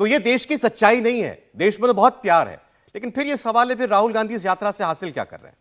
तो ये देश की सच्चाई नहीं है। देश में तो बहुत प्यार है, लेकिन फिर ये सवाल है, फिर राहुल गांधी इस यात्रा से हासिल क्या कर रहे हैं?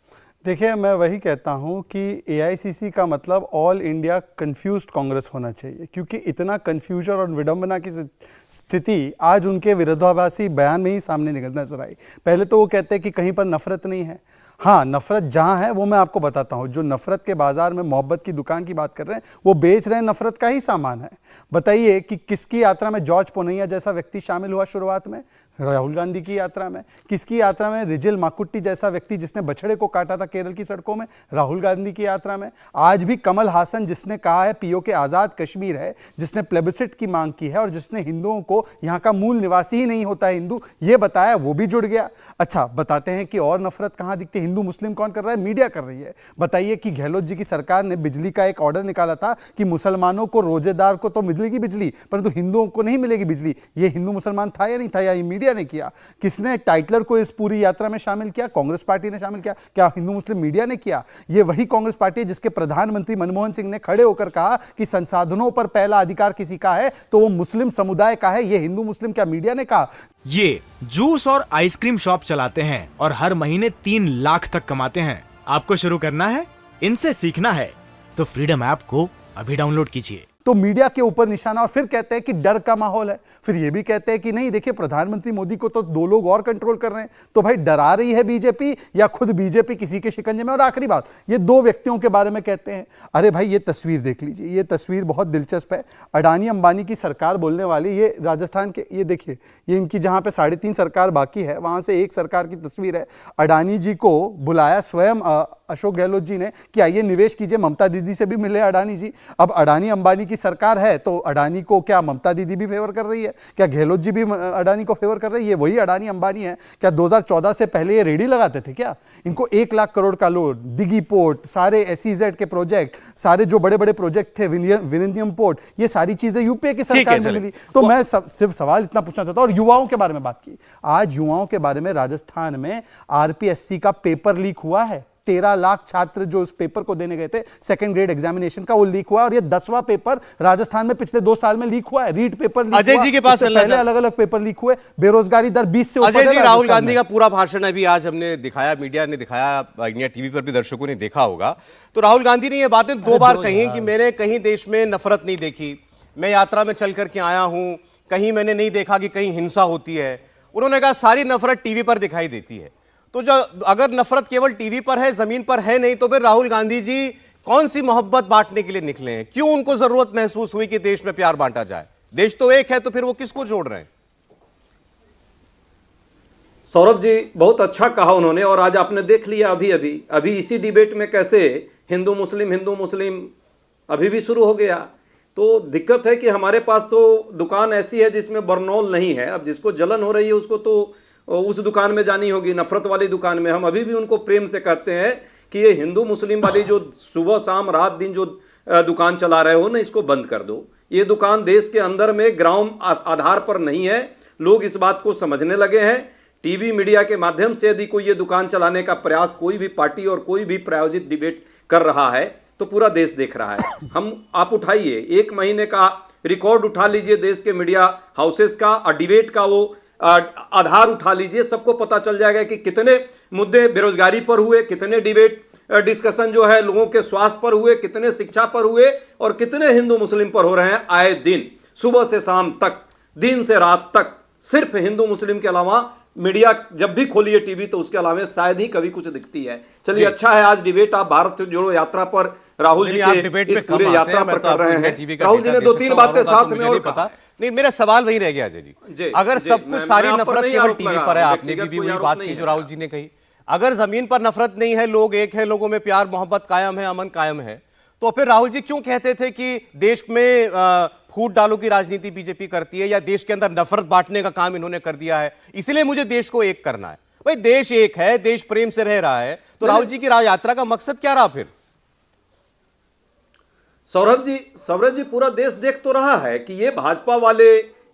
देखिए, मैं वही कहता हूं कि एआईसीसी का मतलब ऑल इंडिया कंफ्यूज्ड कांग्रेस होना चाहिए, क्योंकि इतना कंफ्यूजन और विडंबना की स्थिति आज उनके विरोधाभासी बयान में ही सामने नजर आई। पहले तो वो कहते हैं कि कहीं पर नफरत नहीं है। हाँ, नफरत जहां है वो मैं आपको बताता हूं। जो नफरत के बाजार में मोहब्बत की दुकान की बात कर रहे हैं, वो बेच रहे हैं नफरत का ही सामान है। बताइए कि किसकी यात्रा में जॉर्ज पोनैया जैसा व्यक्ति शामिल हुआ शुरुआत में? राहुल गांधी की यात्रा में। किसकी यात्रा में रिजिल माकुट्टी जैसा व्यक्ति जिसने बछड़े को काटा था केरल की सड़कों में? राहुल गांधी की यात्रा में। आज भी कमल हासन जिसने कहा है पीओके आजाद कश्मीर है, जिसने प्लेबिसिट की मांग की है और जिसने हिंदुओं को यहां का मूल निवासी ही नहीं होता है हिंदू, ये बताया, वो भी जुड़ गया। अच्छा, बताते हैं कि और नफरत कहां दिखती है? हिंदू मुस्लिम कौन कर रहा है? मीडिया कर रही है। बताइए कि गहलोत जी की सरकार ने बिजली का एक ऑर्डर निकाला था कि मुसलमानों को, रोजेदार को तो मिलेगी बिजली, परंतु हिंदुओं को नहीं मिलेगी बिजली। ये हिंदू मुसलमान था या नहीं था, या ये मीडिया ने किया? किसने टाइटलर को इस पूरी यात्रा में शामिल किया? कांग्रेस पार्टी ने शामिल किया। क्या हिंदू मुस्लिम मीडिया ने किया? ये वही कांग्रेस पार्टी है जिसके प्रधानमंत्री मनमोहन सिंह ने खड़े होकर कहा कि संसाधनों पर पहला अधिकार किसी का है तो वो मुस्लिम समुदाय का है। ये हिंदू मुस्लिम क्या मीडिया ने कहा? ये जूस और आइसक्रीम शॉप चलाते हैं और हर महीने 3 लाख तक कमाते हैं। आपको शुरू करना है, इनसे सीखना है, तो फ्रीडम ऐप को अभी डाउनलोड कीजिए। तो मीडिया के ऊपर निशाना, और फिर कहते हैं कि डर का माहौल है। फिर ये भी कहते हैं कि नहीं, देखिए प्रधानमंत्री मोदी को तो 2 लोग और कंट्रोल कर रहे हैं। तो भाई डरा रही है बीजेपी या खुद बीजेपी किसी के शिकंजे में? और आखिरी बात, ये 2 व्यक्तियों के बारे में कहते हैं। अरे भाई, ये तस्वीर देख लीजिए, ये तस्वीर बहुत दिलचस्प है। अडानी अंबानी की सरकार बोलने वाली, ये राजस्थान के, ये देखिए, ये इनकी जहां पे 3.5 सरकार बाकी है, वहां से एक सरकार की तस्वीर है। अडानी जी को बुलाया स्वयं अशोक गहलोत जी ने कि आइए निवेश कीजिए, ममता दीदी से भी मिले अडानी जी। अब अडानी अंबानी की सरकार है तो अडानी को क्या ममता दीदी भी फेवर कर रही है? क्या गहलोत जी भी अडानी को फेवर कर रही है? वही अडानी अंबानी है। क्या 2014 से पहले ये रेडी लगाते थे क्या? इनको 1 लाख करोड़ का लोन, दिघी पोर्ट, सारे SEZ के प्रोजेक्ट, सारे जो बड़े बड़े प्रोजेक्ट थे, विलियम पोर्ट, ये सारी चीजें यूपीए की सरकार में मिली। तो मैं सिर्फ सवाल इतना पूछना चाहता हूं। और युवाओं के बारे में बात की, आज युवाओं के बारे में राजस्थान में RPSC का पेपर लीक हुआ है। 13 लाख छात्र जो उस पेपर को देने गए थे, सेकंड ग्रेड एग्जामिनेशन का, वो लीक हुआ। और ये 10वां पेपर राजस्थान में पिछले 2 साल में लीक हुआ है। रीट पेपर लीक अजय जी के पास पहले अलग अलग पेपर लीक हुए। बेरोजगारी दर 20 से ऊपर है। अजय जी, राहुल गांधी का पूरा भाषण अभी आज हमने दिखाया, मीडिया ने दिखाया, इंडिया टीवी पर भी दर्शकों ने देखा होगा। तो राहुल गांधी ने ये बातें 2 बार कही कि मैंने कहीं देश में नफरत नहीं देखी, मैं यात्रा में चल करके आया हूं, कहीं मैंने नहीं देखा कि कहीं हिंसा होती है। उन्होंने कहा सारी नफरत टीवी पर दिखाई देती है। तो जो अगर नफरत केवल टीवी पर है, जमीन पर है नहीं, तो फिर राहुल गांधी जी कौन सी मोहब्बत बांटने के लिए निकले हैं? क्यों उनको जरूरत महसूस हुई कि देश में प्यार बांटा जाए? देश तो एक है, तो फिर वो किसको जोड़ रहे हैं? सौरभ जी, बहुत अच्छा कहा उन्होंने। और आज आपने देख लिया अभी इसी डिबेट में कैसे हिंदू मुस्लिम अभी भी शुरू हो गया। तो दिक्कत है कि हमारे पास तो दुकान ऐसी है जिसमें बर्नौल नहीं है। अब जिसको जलन हो रही है उसको तो उस दुकान में जानी होगी, नफरत वाली दुकान में। हम अभी भी उनको प्रेम से कहते हैं कि ये हिंदू मुस्लिम वाली जो सुबह शाम रात दिन जो दुकान चला रहे हो ना, इसको बंद कर दो। ये दुकान देश के अंदर में ग्राउंड आधार पर नहीं है। लोग इस बात को समझने लगे हैं। टीवी मीडिया के माध्यम से यदि कोई ये दुकान चलाने का प्रयास कोई भी पार्टी और कोई भी प्रायोजित डिबेट कर रहा है तो पूरा देश देख रहा है। आप उठाइए, 1 महीने का रिकॉर्ड उठा लीजिए देश के मीडिया हाउसेस का, और डिबेट का वो आधार उठा लीजिए, सबको पता चल जाएगा कि कितने मुद्दे बेरोजगारी पर हुए, कितने डिबेट डिस्कशन जो है लोगों के स्वास्थ्य पर हुए, कितने शिक्षा पर हुए, और कितने हिंदू मुस्लिम पर हो रहे हैं आए दिन, सुबह से शाम तक, दिन से रात तक। सिर्फ हिंदू मुस्लिम के अलावा मीडिया जब भी खोलिए टीवी तो उसके अलावा शायद ही कभी कुछ दिखती है। चलिए, अच्छा है आज डिबेट आप भारत जोड़ो यात्रा पर राहुल जी के इस पूरे यात्रा पर कर रहे हैं। राहुल जी ने 2-3 बातें साथ में और पता नहीं। मेरा सवाल वही रह गया अजय जी, अगर सब कुछ सारी नफरत केवल टीवी पर है, आपने भी वही बात की जो राहुल जी ने कही, अगर जमीन पर नफरत नहीं है, लोग एक है, लोगों में प्यार मोहब्बत कायम है, अमन कायम है, तो फिर राहुल जी क्यों कहते थे कि देश में फूट डालो की राजनीति बीजेपी करती है, या देश के अंदर नफरत बांटने का काम इन्होंने कर दिया है, इसलिए मुझे देश को एक करना है? भाई देश एक है, देश प्रेम से रह रहा है, तो राहुल जी की यात्रा का मकसद क्या रहा फिर? सौरभ जी, पूरा देश देख तो रहा है कि ये भाजपा वाले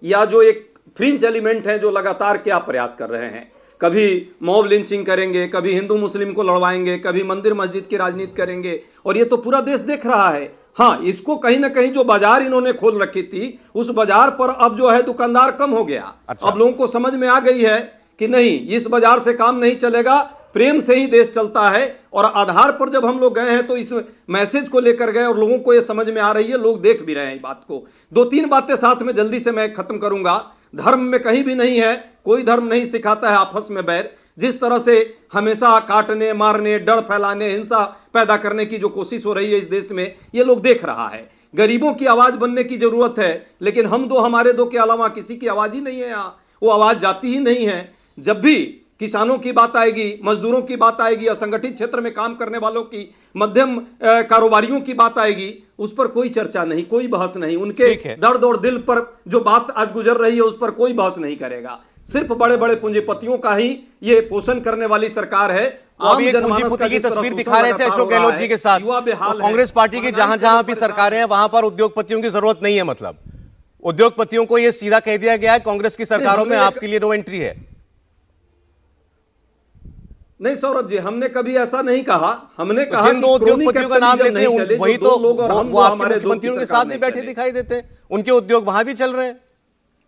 या जो एक फ्रिंज एलिमेंट हैं जो लगातार क्या प्रयास कर रहे हैं। कभी मॉब लिंचिंग करेंगे, कभी हिंदू मुस्लिम को लड़वाएंगे, कभी मंदिर मस्जिद की राजनीति करेंगे, और ये तो पूरा देश देख रहा है। हाँ, इसको कहीं ना कहीं जो बाजार इन्होंने खोल रखी थी, उस बाजार पर अब जो है दुकानदार कम हो गया। अच्छा। अब लोगों को समझ में आ गई है कि नहीं, इस बाजार से काम नहीं चलेगा, प्रेम से ही देश चलता है। और आधार पर जब हम लोग गए हैं तो इस मैसेज को लेकर गए और लोगों को यह समझ में आ रही है, लोग देख भी रहे हैं इस बात को। दो तीन बातें साथ में जल्दी से मैं खत्म करूंगा। धर्म में कहीं भी नहीं है, कोई धर्म नहीं सिखाता है आपस में बैर। जिस तरह से हमेशा काटने, मारने, डर फैलाने, हिंसा पैदा करने की जो कोशिश हो रही है इस देश में, ये लोग देख रहा है। गरीबों की आवाज बनने की जरूरत है, लेकिन हम दो, हमारे दो के अलावा किसी की आवाज ही नहीं है यहां, वो आवाज जाती ही नहीं है। जब भी किसानों की बात आएगी, मजदूरों की बात आएगी, असंगठित क्षेत्र में काम करने वालों की, मध्यम कारोबारियों की बात आएगी, उस पर कोई चर्चा नहीं, कोई बहस नहीं। उनके दर्द और दिल पर जो बात आज गुजर रही है उस पर कोई बहस नहीं करेगा। सिर्फ बड़े बड़े पूंजीपतियों का ही ये पोषण करने वाली सरकार है। अभी एक पूंजीपति की तस्वीर दिखा रहे थे अशोक गहलोत जी के साथ। कांग्रेस पार्टी की जहां जहां भी सरकारें हैं वहां पर उद्योगपतियों की जरूरत नहीं है। मतलब उद्योगपतियों को यह सीधा कह दिया गया है कांग्रेस की सरकारों में आपके लिए नो एंट्री है। नहीं सौरभ जी, हमने कभी ऐसा नहीं कहा। हमने कहा जिन दो उद्योगपतियों का नाम लेते हैं वही तो वो आपके मुख्यमंत्रियों के साथ भी बैठे दिखाई देते हैं, उनके उद्योग वहां भी चल रहे हैं।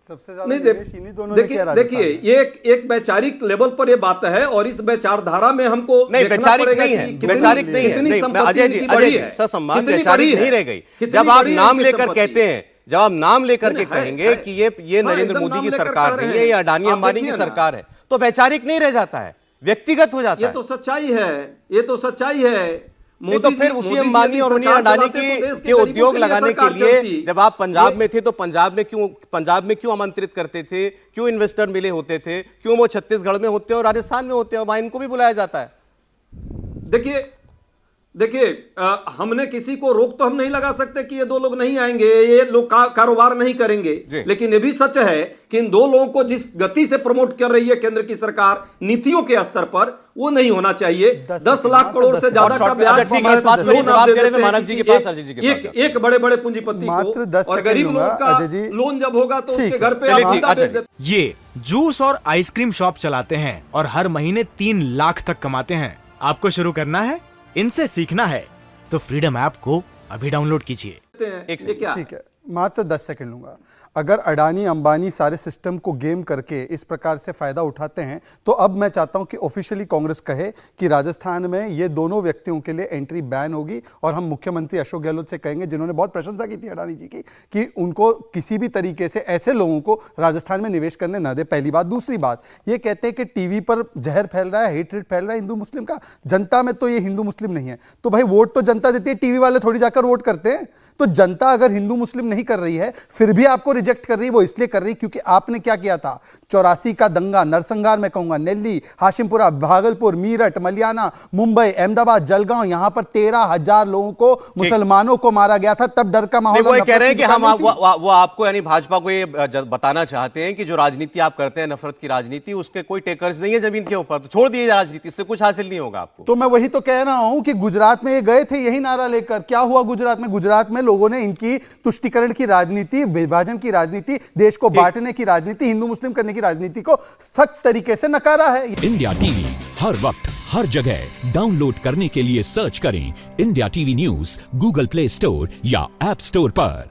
सबसे ज्यादा निवेश इन्हीं दोनों ने किया राजस्थान देखिए, में। ये एक वैचारिक लेवल पर ये बात है और इस वैचारधारा में हमको नहीं, वैचारिक नहीं है, वैचारिक नहीं है। नहीं, अजय जी ससम्मान वैचारिक नहीं रह गई। जब आप नाम लेकर कहते हैं, जब आप नाम लेकर के कहेंगे कि ये नरेंद्र मोदी की सरकार नहीं है, ये अडानी अंबानी की सरकार है, तो वैचारिक नहीं रह जाता है, व्यक्तिगत हो जाता है। ये तो सच्चाई है, ये तो सच्चाई है। नहीं तो फिर उसी अंबानी और उन्हीं अडानी के उद्योग लगाने के लिए जब आप पंजाब में थे तो पंजाब में क्यों आमंत्रित करते थे, क्यों इन्वेस्टर मिले होते थे, क्यों वो छत्तीसगढ़ में होते हैं और राजस्थान में होते हैं और वहां इनको भी बुलाया जाता है। देखिए हमने किसी को रोक तो हम नहीं लगा सकते कि ये दो लोग नहीं आएंगे, ये लोग कारोबार नहीं करेंगे, लेकिन ये भी सच है कि इन दो लोगों को जिस गति से प्रमोट कर रही है केंद्र की सरकार नीतियों के स्तर पर, वो नहीं होना चाहिए। 10 लाख करोड़ से ज्यादा का ब्याज जवाब दे रहे हैं मानव जी के पास, अजय जी के पास। एक बड़े बड़े पूंजीपति को और गरीब लोगों का लोन जब होगा तो उसके घर पे। ये जूस और आइसक्रीम शॉप चलाते हैं और हर महीने 3 लाख तक कमाते हैं। आपको शुरू करना है, इनसे सीखना है, तो फ्रीडम ऐप को अभी डाउनलोड कीजिए। ठीक है, मात्र 10 सेकंड लूंगा। अगर अडानी अंबानी सारे सिस्टम को गेम करके इस प्रकार से फायदा उठाते हैं तो अब मैं चाहता हूं कि ऑफिशियली कांग्रेस कहे कि राजस्थान में ये दोनों व्यक्तियों के लिए एंट्री बैन होगी और हम मुख्यमंत्री अशोक गहलोत से कहेंगे, जिन्होंने बहुत प्रशंसा की थी अडानी जी की, कि उनको किसी भी तरीके से ऐसे लोगों को राजस्थान में निवेश करने ना दे। पहली बात। दूसरी बात, ये कहते हैं कि टीवी पर जहर फैल रहा है, हेटरेट फैल रहा है हिंदू मुस्लिम का। जनता में तो ये हिंदू मुस्लिम नहीं है, तो भाई वोट तो जनता देती है, टीवी वाले थोड़ी जाकर वोट करते हैं। तो जनता अगर हिंदू मुस्लिम नहीं कर रही है फिर भी आपको रिजेक्ट कर रही है, वो इसलिए कर रही क्योंकि आपने क्या किया था, 84 का दंगा, नरसंहार में कहूंगा, नेल्ली, हाशिमपुरा, भागलपुर, मीरठ, मलियाना, मुंबई, अहमदाबाद, जलगांव, यहां पर 13,000 लोगों को, मुसलमानों को मारा गया था। तब डर का माहौल। वो कह रहे हैं कि हम वो आपको यानी भाजपा को ये बताना चाहते हैं कि जो राजनीति आप करते हैं, नफरत की राजनीति, उसके कोई टेकर्स नहीं है जमीन के ऊपर, तो छोड़ दिए राजनीति, से कुछ हासिल नहीं होगा आपको। तो मैं वही तो कह रहा हूं कि गुजरात में ये गए थे यही नारा लेकर, क्या हुआ गुजरात में? गुजरात में लोगों ने इनकी तुष्टीकरण की राजनीति, विभाजन की राजनीति, देश को बांटने की राजनीति, हिंदू मुस्लिम करने की राजनीति को सख्त तरीके से नकारा है। इंडिया टीवी हर वक्त हर जगह डाउनलोड करने के लिए सर्च करें India TV news Google play store या ऐप स्टोर पर।